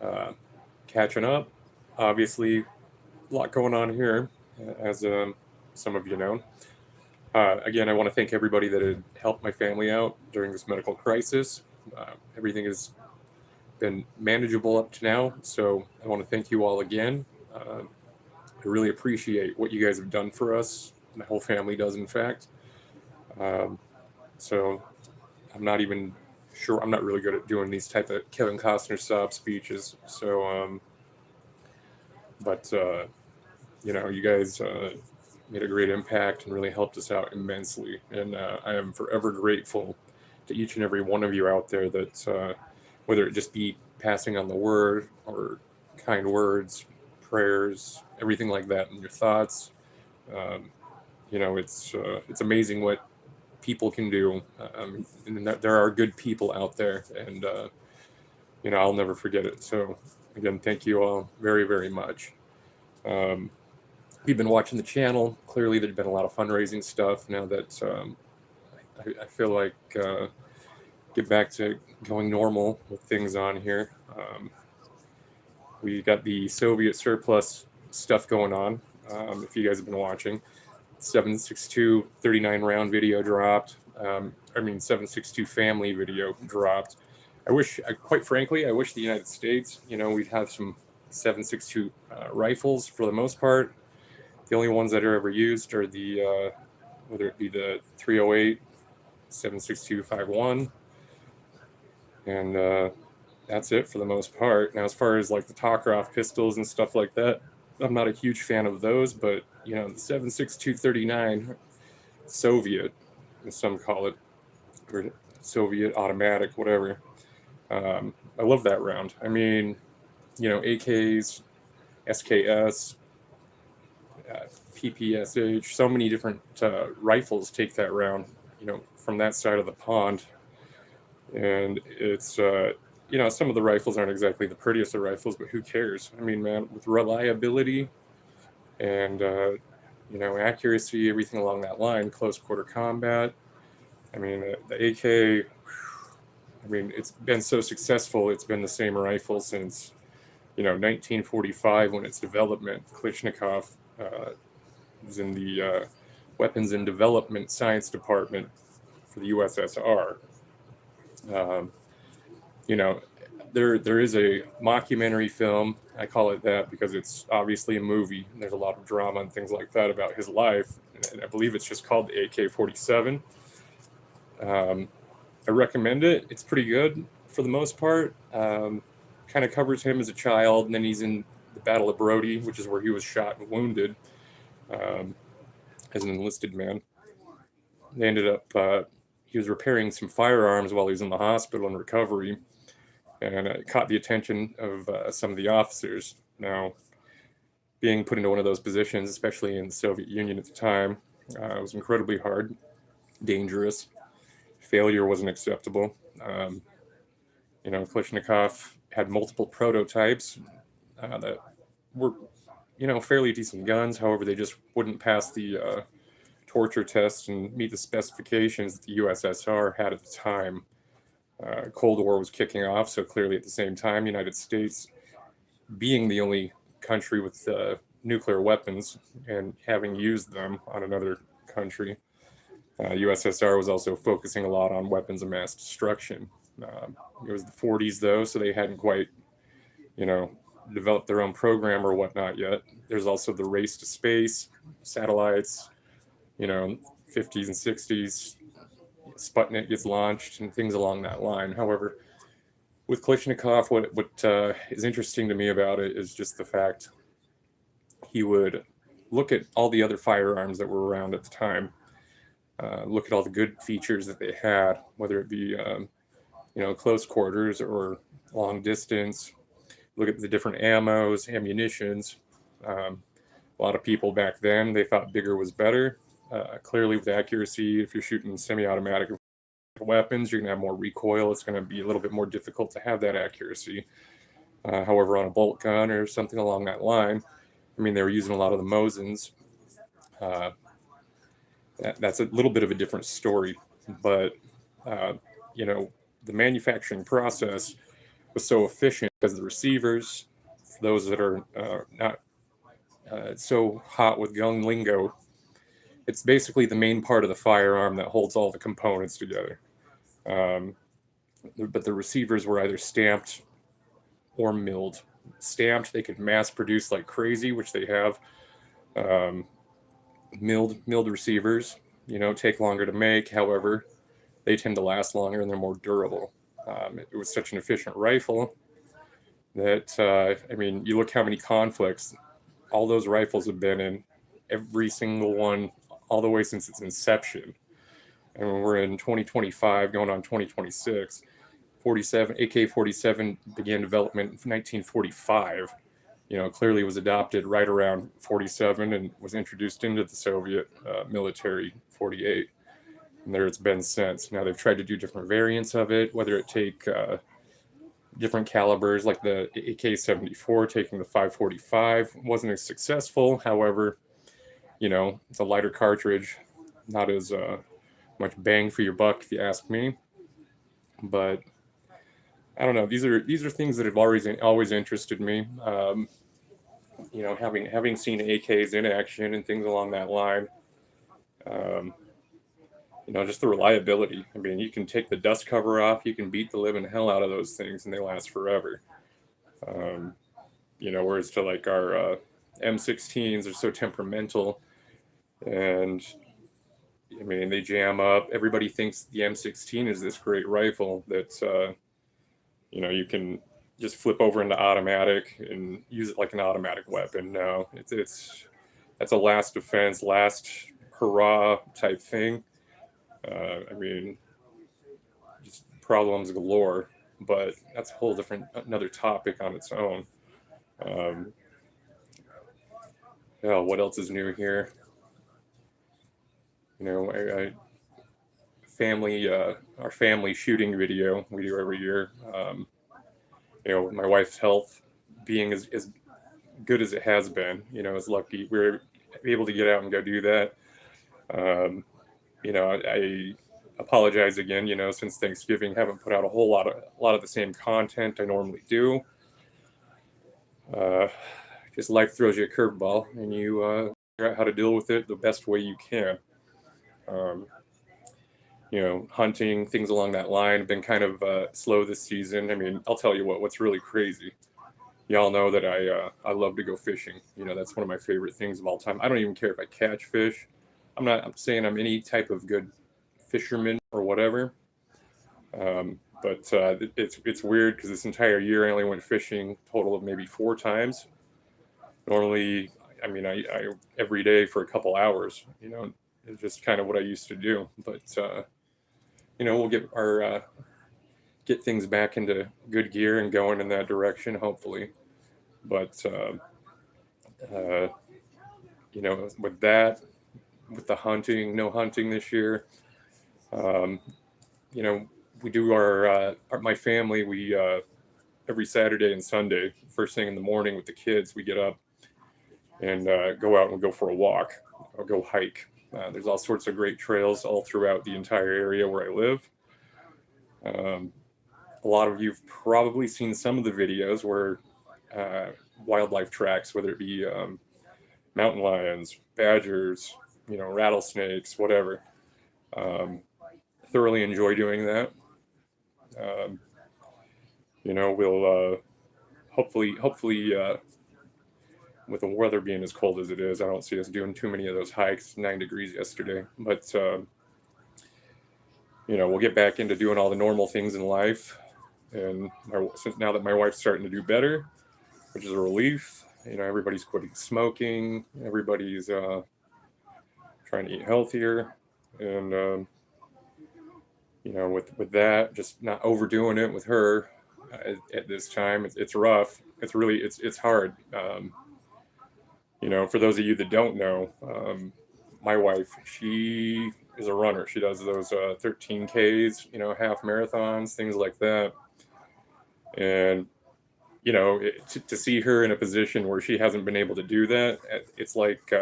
uh, catching up. Obviously, a lot going on here, as some of you know. Again, I want to thank everybody that had helped my family out during this medical crisis. Everything has been manageable up to now, so I want to thank you all again. I really appreciate what you guys have done for us. My whole family does, in fact. Um, so I'm not even sure. I'm not really good at doing these type of Kevin Costner sob speeches. But you guys made a great impact and really helped us out immensely. And I am forever grateful to each and every one of you out there that, whether it just be passing on the word or kind words, prayers, everything like that, and your thoughts. Um, it's amazing what people can do, and that there are good people out there, and I'll never forget it. So again, thank you all very, very much. Um, if you've been watching the channel, clearly there's been a lot of fundraising stuff now that I feel like get back to going normal with things on here. We got the Soviet surplus stuff going on. If you guys have been watching, 7.62 39 round video dropped. 7.62 family video dropped. Quite frankly, I wish the United States, we'd have some 7.62 rifles for the most part. The only ones that are ever used are whether it be the 308, 7.62 and that's it for the most part. Now, as far as like the Tokarev pistols and stuff like that, I'm not a huge fan of those, but the 7.62 39 Soviet, as some call it, or Soviet automatic, whatever. I love that round. I mean, AKs, SKS, PPSH, so many different rifles take that round, from that side of the pond. And it's, some of the rifles aren't exactly the prettiest of rifles, but who cares? I mean, man, with reliability and, accuracy, everything along that line, close quarter combat. I mean, the AK, I mean, it's been so successful. It's been the same rifle since, 1945 when its development. Kalashnikov was in the Weapons and Development Science Department for the USSR. Um, you know, there is a mockumentary film. I call it that because it's obviously a movie. And there's a lot of drama and things like that about his life, and I believe it's just called the AK-47. Um, I recommend it. It's pretty good for the most part. Kind of covers him as a child, and then he's in the Battle of Brody, which is where he was shot and wounded um, as an enlisted man. They ended up he was repairing some firearms while he was in the hospital in recovery, and it caught the attention of some of the officers. Now, being put into one of those positions, especially in the Soviet Union at the time, was incredibly hard, dangerous. Failure wasn't acceptable. Kalashnikov had multiple prototypes that were, fairly decent guns. However, they just wouldn't pass the torture test and meet the specifications that the USSR had at the time. Cold War was kicking off, so clearly at the same time, United States being the only country with nuclear weapons and having used them on another country. USSR was also focusing a lot on weapons of mass destruction. It was the 40s, though, so they hadn't quite, you know, developed their own program or whatnot yet. There's also the race to space, satellites, 50s and 60s. Sputnik gets launched and things along that line. However, with Kalashnikov, what is interesting to me about it is just the fact he would look at all the other firearms that were around at the time, look at all the good features that they had, whether it be close quarters or long distance. Look at the different ammos, ammunitions. A lot of people back then they thought bigger was better. Clearly, with accuracy, if you're shooting semi-automatic weapons, you're going to have more recoil. It's going to be a little bit more difficult to have that accuracy. However, on a bolt gun or something along that line, I mean, they were using a lot of the Mosins. Uh, that's a little bit of a different story, but uh, you know, the manufacturing process was so efficient because the receivers, for those that are not so hot with gun lingo, it's basically the main part of the firearm that holds all the components together. Um, but the receivers were either stamped or milled. Stamped, they could mass produce like crazy, which they have. Um, milled receivers, take longer to make. However, they tend to last longer and they're more durable. It was such an efficient rifle that you look how many conflicts all those rifles have been in, every single one, all the way since its inception. And when we're in 2025, going on 2026, 47 AK-47 began development in 1945. Clearly was adopted right around 47 and was introduced into the Soviet military 48. And there it's been since. Now they've tried to do different variants of it, whether it take different calibers like the AK-74 taking the 545 wasn't as successful. However, it's a lighter cartridge, not as much bang for your buck if you ask me. But I don't know. These are things that have always interested me. Having seen AKs in action and things along that line. Um, just the reliability. I mean, you can take the dust cover off, you can beat the living hell out of those things, and they last forever. Um, whereas to like our M16s are so temperamental, and they jam up. Everybody thinks the M16 is this great rifle that you can just flip over into automatic and use it like an automatic weapon. No, that's a last defense, last hurrah type thing. Just problems galore, but that's a whole another topic on its own. Um, what else is new here? Our family shooting video we do every year. My wife's health being as good as it has been, is lucky we're able to get out and go do that. I apologize again, since Thanksgiving, haven't put out a lot of the same content I normally do. Just life throws you a curveball, and you figure out how to deal with it the best way you can. Um, Hunting, things along that line have been kind of slow this season. I'll tell you what's really crazy. Y'all know that I love to go fishing. That's one of my favorite things of all time. I don't even care if I catch fish. I'm saying I'm any type of good fisherman or whatever. But it's weird because this entire year I only went fishing a total of maybe 4 times. Normally, I every day for a couple hours. It's just kind of what I used to do. But we'll get things back into good gear and going in that direction, hopefully. But with that, with the hunting, no hunting this year. Um, we do my family. We every Saturday and Sunday, first thing in the morning with the kids, we get up and go out and go for a walk or go hike. There's all sorts of great trails all throughout the entire area where I live. Um, a lot of you've probably seen some of the videos where wildlife tracks, whether it be mountain lions, badgers, rattlesnakes, whatever. Um, Thoroughly enjoy doing that. Um, we'll hopefully with the weather being as cold as it is, I don't see us doing too many of those hikes. 9 degrees yesterday, but we'll get back into doing all the normal things in life. And since now that my wife's starting to do better, which is a relief, everybody's quitting smoking, everybody's trying to eat healthier, and with that, just not overdoing it with her at this time. It's rough. It's hard. For those of you that don't know, my wife, she is a runner. She does those 13Ks, half marathons, things like that. And to see her in a position where she hasn't been able to do that, it's like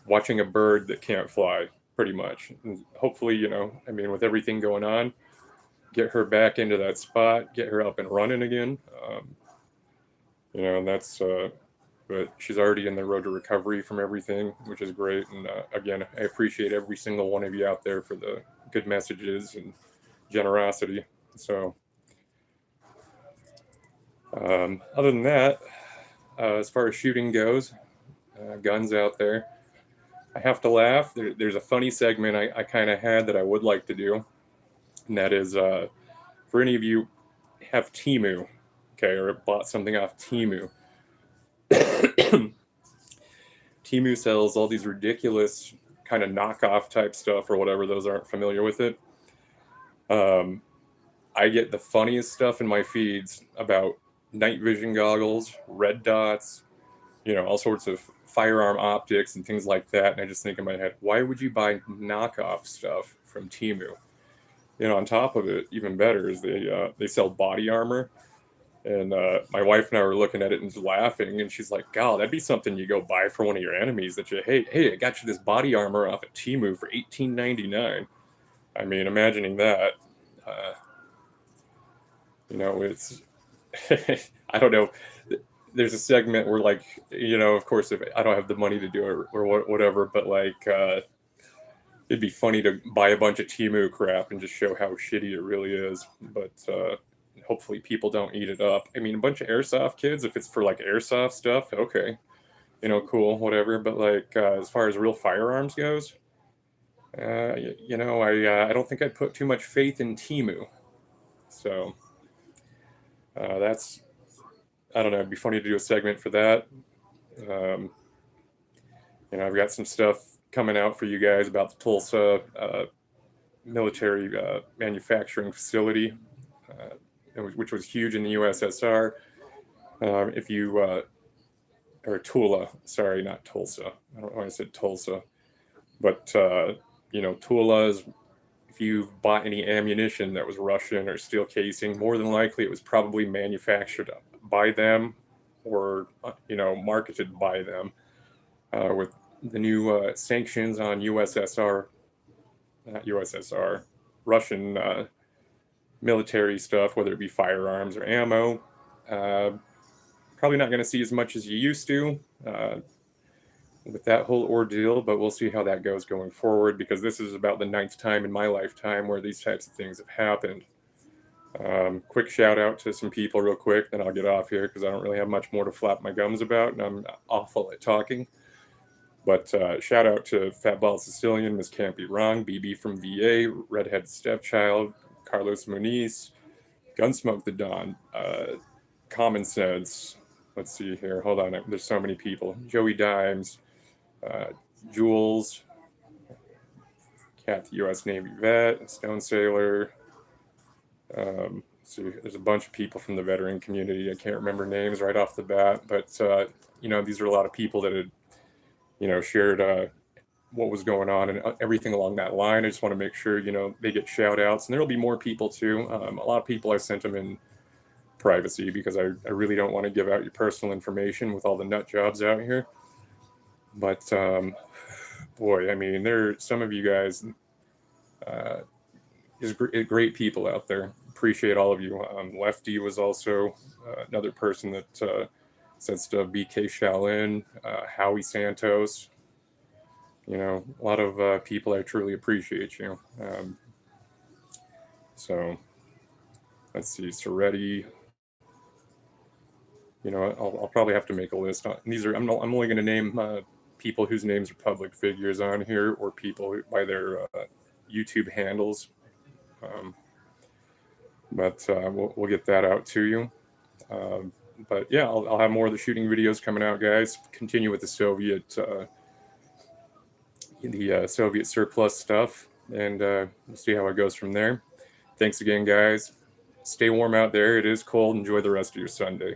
watching a bird that can't fly, pretty much. And hopefully, with everything going on, get her back into that spot, get her up and running again. And that's, but she's already in the road to recovery from everything, which is great. And again, I appreciate every single one of you out there for the good messages and generosity. So, other than that, as far as shooting goes, guns out there, I have to laugh. There's a funny segment I kind of had that I would like to do, and that is for any of you have Temu, okay, or bought something off Temu. Temu sells all these ridiculous kind of knockoff type stuff or whatever. Those aren't familiar with it. I get the funniest stuff in my feeds about night vision goggles, red dots, all sorts of firearm optics and things like that. And I just think in my head, why would you buy knockoff stuff from Temu? On top of it, even better is they sell body armor. And my wife and I were looking at it and just laughing, and she's like, "God, that'd be something you go buy for one of your enemies. That hey, I got you this body armor off of Temu for $18.99." I mean, imagining that, it's I don't know. There's a segment where, like, of course, if I don't have the money to do it or whatever, but like, it'd be funny to buy a bunch of Temu crap and just show how shitty it really is. But hopefully people don't eat it up. I mean, a bunch of airsoft kids, if it's for like airsoft stuff, okay, cool, whatever. But like, as far as real firearms goes, I don't think I'd put too much faith in Temu. So that's, I don't know, it'd be funny to do a segment for that. I've got some stuff coming out for you guys about the Tulsa military manufacturing facility, which was huge in the USSR. If you, or Tula, sorry, not Tulsa. I don't know why I said Tulsa. But, Tula is, if you've bought any ammunition that was Russian or steel casing, more than likely it was probably manufactured by them or, marketed by them. With the new sanctions on Russian military stuff, whether it be firearms or ammo, probably not going to see as much as you used to with that whole ordeal, but we'll see how that goes going forward, because this is about the 9th time in my lifetime where these types of things have happened. Quick shout out to some people real quick, then I'll get off here because I don't really have much more to flap my gums about, and I'm awful at talking. But shout out to Fatball Sicilian, Miss Can't Be Wrong, BB from VA, Redhead Stepchild, Carlos Muniz, Gunsmoke the Dawn, Common Sense. Let's see here. Hold on. There's so many people. Joey Dimes, Jules, Cat the U.S. Navy Vet, Stone Sailor. See, there's a bunch of people from the veteran community. I can't remember names right off the bat, but these are a lot of people that had shared what was going on and everything along that line. I just want to make sure, they get shout outs, and there'll be more people too. A lot of people I sent them in privacy because I really don't want to give out your personal information with all the nut jobs out here. But boy, I mean, some of you guys is great people out there. Appreciate all of you. Lefty was also another person that said stuff. BK Shaolin, Howie Santos. A lot of people. I truly appreciate you. So let's see, Soretti. I'll probably have to make a list. These are I'm only going to name people whose names are public figures on here, or people by their YouTube handles. But we'll get that out to you. But yeah, I'll have more of the shooting videos coming out, guys. Continue with the Soviet surplus stuff, and we'll see how it goes from there. Thanks again, guys. Stay warm out there. It is cold. Enjoy the rest of your Sunday.